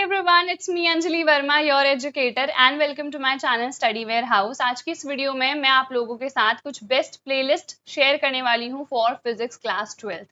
everyone, it's me Anjali Verma, your educator and welcome to my channel Study Warehouse। आज की इस video में मैं आप लोगों के साथ कुछ बेस्ट प्लेलिस्ट शेयर करने वाली हूँ फॉर फिजिक्स क्लास 12।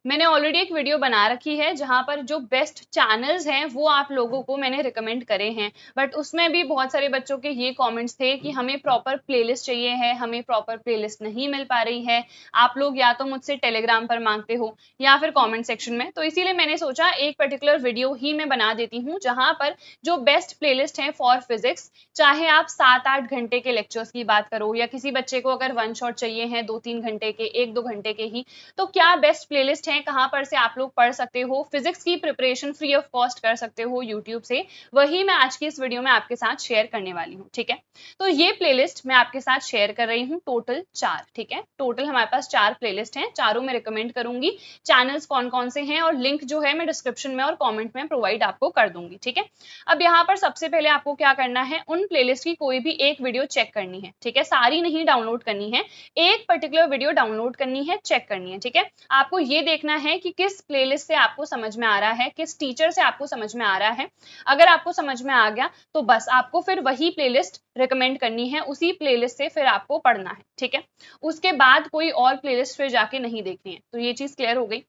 मैंने ऑलरेडी एक वीडियो बना रखी है जहां पर जो बेस्ट चैनल्स हैं वो आप लोगों को मैंने रिकमेंड करे हैं, बट उसमें भी बहुत सारे बच्चों के ये कमेंट्स थे कि हमें प्रॉपर प्लेलिस्ट चाहिए है, हमें प्रॉपर प्लेलिस्ट नहीं मिल पा रही है। आप लोग या तो मुझसे टेलीग्राम पर मांगते हो या फिर कमेंट सेक्शन में, तो इसीलिए मैंने सोचा एक पर्टिकुलर वीडियो ही मैं बना देती हूँ जहां पर जो बेस्ट प्लेलिस्ट है फॉर फिजिक्स, चाहे आप 7-8 घंटे के लेक्चर्स की बात करो या किसी बच्चे को अगर वन शॉट चाहिए है 2-3 घंटे के, 1-2 घंटे के ही, तो क्या बेस्ट प्लेलिस्ट है, कहां पर से आप लोग पढ़ सकते हो, फिजिक्स की प्रिपरेशन फ्री ऑफ कॉस्ट कर सकते हो यूट्यूब से, वही मैं आज की इस वीडियो में आपके साथ शेयर करने वाली हूँ। ठीक है, तो ये प्लेलिस्ट मैं आपके साथ शेयर कर रही हूँ, टोटल 4। ठीक है, टोटल हमारे पास 4 प्लेलिस्ट हैं, चारों में रिकमेंड करूंगी। चैनल्स कौन कौन से हैं और लिंक जो है मैं डिस्क्रिप्शन में और कॉमेंट में प्रोवाइड आपको कर दूंगी। ठीक है, अब यहाँ पर सबसे पहले आपको क्या करना है, उन प्लेलिस्ट की कोई भी एक वीडियो चेक करनी है। ठीक है, सारी नहीं डाउनलोड करनी है, एक पर्टिकुलर वीडियो डाउनलोड करनी है, चेक करनी है। ठीक है, आपको ये देखना है कि किस प्लेलिस्ट से आपको समझ में आ रहा है, किस टीचर से आपको समझ में आ रहा है। अगर आपको समझ में आ गया तो बस आपको फिर वही प्लेलिस्ट रिकमेंड करनी है, उसी प्लेलिस्ट से फिर आपको पढ़ना है। ठीक है, उसके बाद कोई और प्लेलिस्ट फिर जाके नहीं देखनी है। तो ये चीज क्लियर हो गई।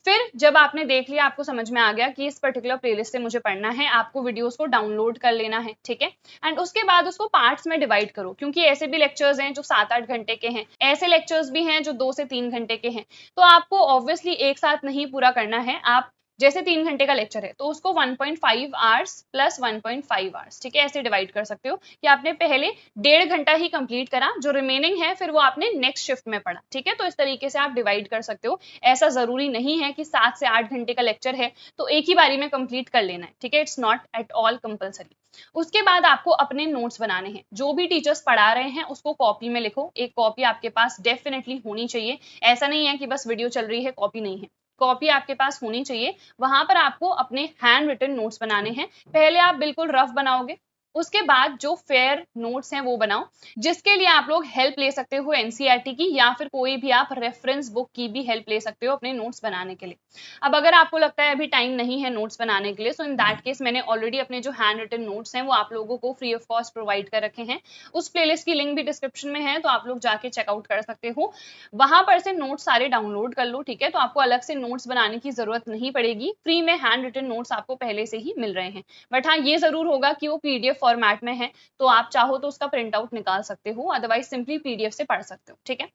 फिर जब आपने देख लिया, आपको समझ में आ गया कि इस पर्टिकुलर प्लेलिस्ट से मुझे पढ़ना है, आपको वीडियोस को डाउनलोड कर लेना है। ठीक है, एंड उसके बाद उसको पार्ट्स में डिवाइड करो, क्योंकि ऐसे भी लेक्चर्स हैं जो 7-8 घंटे के हैं, ऐसे लेक्चर्स भी हैं जो 2 से 3 घंटे के हैं। तो आपको ऑब्वियसली एक साथ नहीं पूरा करना है। आप जैसे 3 घंटे का लेक्चर है तो उसको 1.5 आवर्स प्लस 1.5 आवर्स, ठीक है, ऐसे डिवाइड कर सकते हो कि आपने पहले 1.5 घंटा ही कंप्लीट करा, जो रिमेनिंग है फिर वो आपने नेक्स्ट शिफ्ट में पढ़ा। ठीक है, तो इस तरीके से आप डिवाइड कर सकते हो। ऐसा जरूरी नहीं है कि 7 से 8 घंटे का लेक्चर है तो एक ही बारी में कंप्लीट कर लेना है। ठीक है, it's not at all compulsory. उसके बाद आपको अपने नोट्स बनाने हैं, जो भी टीचर्स पढ़ा रहे हैं उसको कॉपी में लिखो। एक कॉपी आपके पास डेफिनेटली होनी चाहिए। ऐसा नहीं है कि बस वीडियो चल रही है कॉपी नहीं है, कॉपी आपके पास होनी चाहिए। वहां पर आपको अपने हैंड रिटन नोट्स बनाने हैं। पहले आप बिल्कुल रफ बनाओगे, उसके बाद जो फेयर नोट्स हैं वो बनाओ, जिसके लिए आप लोग हेल्प ले सकते हो एनसीईआरटी की, या फिर कोई भी आप रेफरेंस बुक की भी हेल्प ले सकते हो अपने नोट्स बनाने के लिए। अब अगर आपको लगता है अभी टाइम नहीं है नोट्स बनाने के लिए, सो इन दैट केस मैंने ऑलरेडी अपने जो हैंड रिटन नोट्स हैं वो आप लोगों को फ्री ऑफ कॉस्ट प्रोवाइड कर रखे हैं। उस प्लेलिस्ट की लिंक भी डिस्क्रिप्शन में है, तो आप लोग जाके चेकआउट कर सकते हो, वहां पर से नोट्स सारे डाउनलोड कर लो। ठीक है, तो आपको अलग से नोट्स बनाने की जरूरत नहीं पड़ेगी, फ्री में हैंड रिटन नोट्स आपको पहले से ही मिल रहे हैं। बट हाँ, ये जरूर होगा कि वो पीडीएफ फॉर्मेट में है, तो आप चाहो तो उसका प्रिंट आउट निकाल सकते हो, अदरवाइज सिंपली पीडीएफ से पढ़ सकते हो। ठीक है,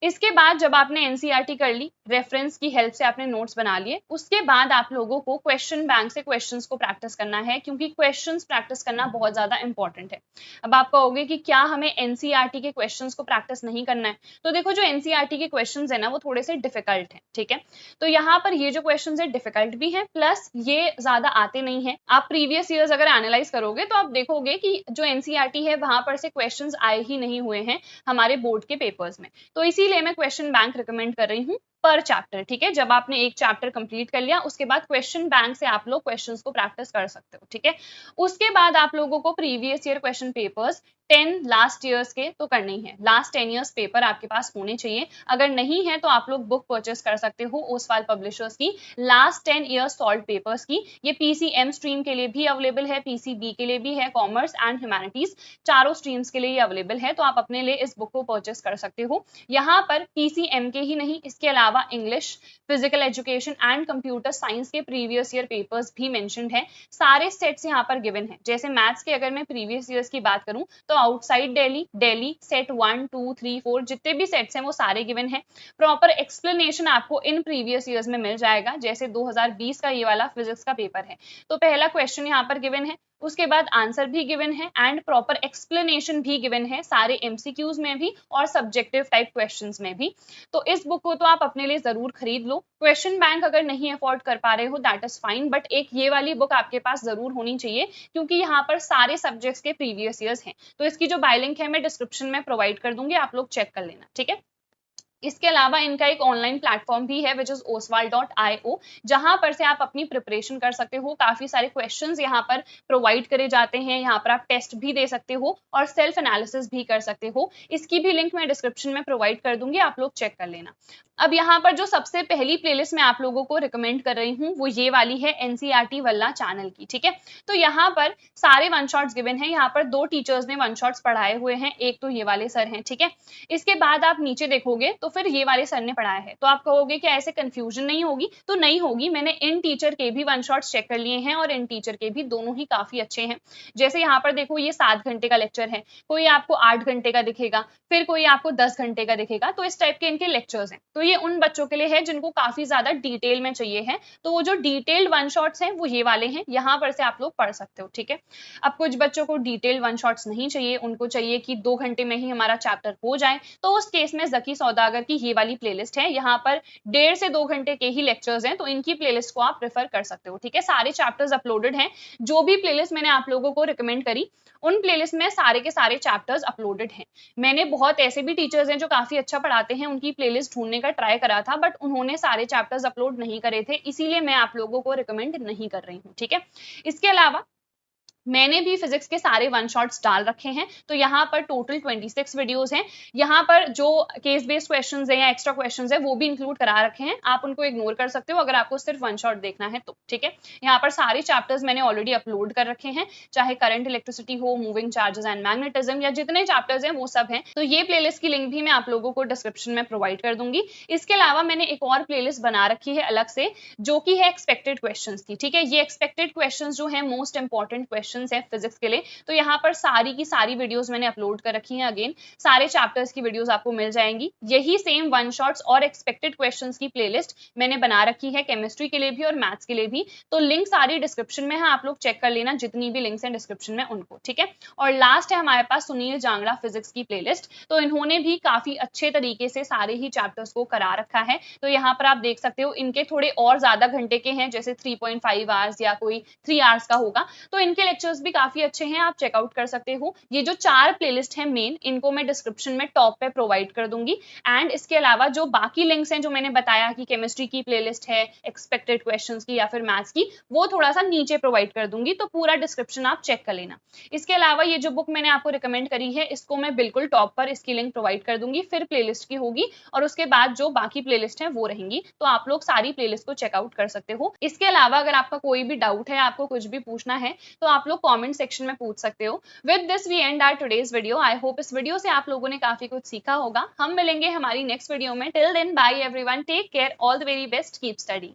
इसके बाद जब आपने एनसीईआरटी कर ली, रेफरेंस की हेल्प से आपने नोट्स बना लिए, उसके बाद आप लोगों को क्वेश्चन बैंक से क्वेश्चंस को प्रैक्टिस करना है, क्योंकि क्वेश्चंस प्रैक्टिस करना बहुत ज्यादा इंपॉर्टेंट है। अब आप कहोगे कि क्या हमें एनसीईआरटी के क्वेश्चंस को प्रैक्टिस नहीं करना है, तो देखो जो एनसीईआरटी के क्वेश्चंस है ना वो थोड़े से डिफिकल्ट है। ठीक है, तो यहाँ पर ये जो क्वेश्चंस है डिफिकल्ट भी है, प्लस ये ज्यादा आते नहीं है। आप प्रीवियस ईयर्स अगर एनालाइज करोगे तो आप देखोगे कि जो एनसीईआरटी है वहां पर से क्वेश्चंस आए ही नहीं हुए हैं हमारे बोर्ड के पेपर्स में। तो इसीलिए मैं क्वेश्चन बैंक रिकमेंड कर रही हूँ पर चैप्टर। ठीक है, जब आपने एक चैप्टर कंप्लीट कर लिया उसके बाद क्वेश्चन बैंक से आप लोग क्वेश्चंस को प्रैक्टिस कर सकते हो। ठीक है, उसके बाद आप लोगों को previous year question papers 10 last years के तो करने ही है, लास्ट 10 ईयर्स पेपर आपके पास होने चाहिए। अगर नहीं है तो आप लोग बुक परचेस कर सकते हो ओसवाल पब्लिशर्स की लास्ट 10 ईयर्स सॉल्व पेपर्स की। ये पीसीएम स्ट्रीम के लिए भी अवेलेबल है, पीसीबी के लिए भी है, कॉमर्स एंड ह्यूमैनिटीज चारों स्ट्रीम्स के लिए ये अवेलेबल है, तो आप अपने लिए इस बुक को परचेस कर सकते हो। यहाँ पर पीसीएम के ही नहीं, इसके अलावा English, physical education and computer science के प्रीवियस ईयर पेपर्स भी मेंशन्ड है। सारे सेट्स यहाँ पर गिवन है। जैसे मैथ्स के अगर मैं प्रीवियस ईयर्स की बात करूं तो आउटसाइड दिल्ली सेट 1, 2, 3, 4 जितने भी सेट्स हैं वो सारे गिवन है। प्रॉपर एक्सप्लेनेशन आपको इन प्रीवियस ईयर्स में मिल जाएगा। जैसे 2020 का ये वाला फिजिक्स का पेपर है तो पहला क्वेश्चन यहाँ पर गिवन है, उसके बाद आंसर भी गिवन है एंड प्रॉपर एक्सप्लेनेशन भी गिवन है, सारे एमसीक्यूज में भी और सब्जेक्टिव टाइप क्वेश्चंस में भी। तो इस बुक को तो आप अपने लिए जरूर खरीद लो। क्वेश्चन बैंक अगर नहीं अफोर्ड कर पा रहे हो दैट इज फाइन, बट एक ये वाली बुक आपके पास जरूर होनी चाहिए, क्योंकि यहाँ पर सारे सब्जेक्ट्स के प्रीवियस ईयर्स हैं। तो इसकी जो बाय लिंक है मैं डिस्क्रिप्शन में प्रोवाइड कर दूंगी, आप लोग चेक कर लेना। ठीक है, इसके अलावा इनका एक ऑनलाइन प्लेटफॉर्म भी है विच इज oswald.io, जहां पर से आप अपनी प्रिपरेशन कर सकते हो। काफी सारे क्वेश्चंस यहाँ पर प्रोवाइड करे जाते हैं, यहाँ पर आप टेस्ट भी दे सकते हो और सेल्फ एनालिसिस भी कर सकते हो। इसकी भी लिंक मैं डिस्क्रिप्शन में प्रोवाइड कर दूंगी, आप लोग चेक कर लेना। अब यहाँ पर जो सबसे पहली प्लेलिस्ट मैं आप लोगों को रिकमेंड कर रही हूँ वो ये वाली है एनसीईआरटी वल्ला चैनल की, ठीक है। तो यहाँ पर सारे वन शॉट्स गिवन है, यहाँ पर 2 टीचर्स ने वन शॉट्स पढ़ाए हुए हैं, एक तो ये वाले सर हैं, ठीक है। इसके बाद आप नीचे देखोगे तो फिर ये वाले सर ने पढ़ाया है, तो आप कहोगे कि ऐसे कंफ्यूजन नहीं होगी, तो नहीं होगी। मैंने इन टीचर के भी वन शॉट्स चेक कर लिए हैं और इन टीचर के भी दोनों ही काफी अच्छे हैं। जैसे यहाँ पर देखो ये 7 घंटे का लेक्चर है, कोई आपको 8 घंटे का दिखेगा, फिर कोई आपको 10 घंटे का दिखेगा, तो इस टाइप के इनके लेक्चर्स हैं। तो ये उन बच्चों के लिए है जिनको काफी ज्यादा डिटेल में चाहिए है, तो वो जो डिटेल्ड वन शॉट्स हैं वो ये वाले हैं, यहाँ पर से आप लोग पढ़ सकते हो, ठीक है। अब कुछ बच्चों को डिटेल वन शॉट्स नहीं चाहिए, उनको चाहिए कि 2 घंटे में ही हमारा चैप्टर हो जाए, तो उस केस में जकी सौदागर की ये वाली प्लेलिस्ट है, यहाँ पर 1.5 से 2 घंटे के ही लेक्चर्स हैं, तो इनकी प्लेलिस्ट को आप प्रेफर कर सकते हो, ठीक है। सारे चैप्टर्स अपलोडेड हैं, जो भी प्लेलिस्ट मैंने आप लोगों को रिकमेंड करी उन प्लेलिस्ट में सारे के सारे चैप्टर्स अपलोडेड हैं। मैंने बहुत ऐसे भी टीचर्स हैं जो काफी अच्छा पढ़ाते हैं, उनकी प्लेलिस्ट ढूंढने का ट्राई करा था, बट उन्होंने सारे चैप्टर्स अपलोड नहीं करे थे, इसीलिए मैं आप लोगों को रिकमेंड नहीं कर रही हूँ, ठीक है। इसके अलावा मैंने भी फिजिक्स के सारे वन शॉट्स डाल रखे हैं, तो यहाँ पर टोटल 26 वीडियोस हैं। यहाँ पर जो केस बेस्ड क्वेश्चंस हैं या एक्स्ट्रा क्वेश्चंस हैं वो भी इंक्लूड करा रखे हैं, आप उनको इग्नोर कर सकते हो अगर आपको सिर्फ वन शॉट देखना है तो, ठीक है। यहाँ पर सारे चैप्टर्स मैंने ऑलरेडी अपलोड कर रखे हैं, चाहे करंट इलेक्ट्रिसिटी हो, मूविंग चार्जेस एंड मैग्नेटिज्म, या जितने चैप्टर्स हैं वो सब हैं। तो ये प्लेलिस्ट की लिंक भी मैं आप लोगों को डिस्क्रिप्शन में प्रोवाइड कर दूंगी। इसके अलावा मैंने एक और प्लेलिस्ट बना रखी है अलग से, जो कि है एक्सपेक्टेड क्वेश्चंस की, ठीक है। ये एक्सपेक्टेड क्वेश्चंस जो है मोस्ट इंपॉर्टेंट क्वेश्चंस है फिजिक्स के लिए, तो यहाँ पर सारी की सारी वीडियोस मैंने अपलोड कर रखी हैं। अगेन सारे चैप्टर्स की वीडियोस आपको मिल जाएंगी। यही सेम वन शॉट्स और एक्सपेक्टेड क्वेश्चंस की प्लेलिस्ट मैंने बना रखी है केमिस्ट्री के लिए भी और मैथ्स के लिए भी, तो लिंक सारी डिस्क्रिप्शन में है, आप लोग चेक कर लेना, जितनी भी लिंक्स हैं डिस्क्रिप्शन में उनको, ठीक है। और लास्ट है हमारे पास सुनील जांगड़ा फिजिक्स की प्लेलिस्ट, तो इन्होंने भी काफी अच्छे तरीके से सारे ही चैप्टर्स को करा रखा है। तो यहाँ पर आप देख सकते हो इनके थोड़े और ज्यादा घंटे के हैं, जैसे 3.5 आवर्स या कोई 3 आवर्स का होगा, तो इनके लेक्चर्स भी काफी अच्छे हैं, आप चेकआउट कर सकते हो। ये जो 4 प्लेलिस्ट है मेन, इनको मैं डिस्क्रिप्शन में टॉप पे प्रोवाइड कर दूंगी। एंड इसके अलावा जो बाकी लिंक्स हैं जो मैंने बताया कि केमिस्ट्री की प्लेलिस्ट है, एक्सपेक्टेड क्वेश्चंस की या फिर मैथ्स की, वो थोड़ा सा नीचे प्रोवाइड कर दूंगी, तो पूरा डिस्क्रिप्शन आप चेक कर लेना। इसके अलावा ये जो बुक मैंने आपको रिकमेंड करी है, इसको मैं बिल्कुल टॉप पर इसकी लिंक प्रोवाइड कर दूंगी, फिर प्लेलिस्ट की होगी और उसके बाद जो बाकी प्लेलिस्ट है वो रहेंगी, तो आप लोग सारी प्लेलिस्ट को चेकआउट कर सकते हो। इसके अलावा अगर आपका कोई भी डाउट है, आपको कुछ भी पूछना है, तो आप लोग कमेंट सेक्शन में पूछ सकते हो। With this we end our today's video. I hope इस वीडियो से आप लोगों ने काफी कुछ सीखा होगा। हम मिलेंगे हमारी नेक्स्ट वीडियो में। Till then bye everyone, take care, all the very best, keep studying.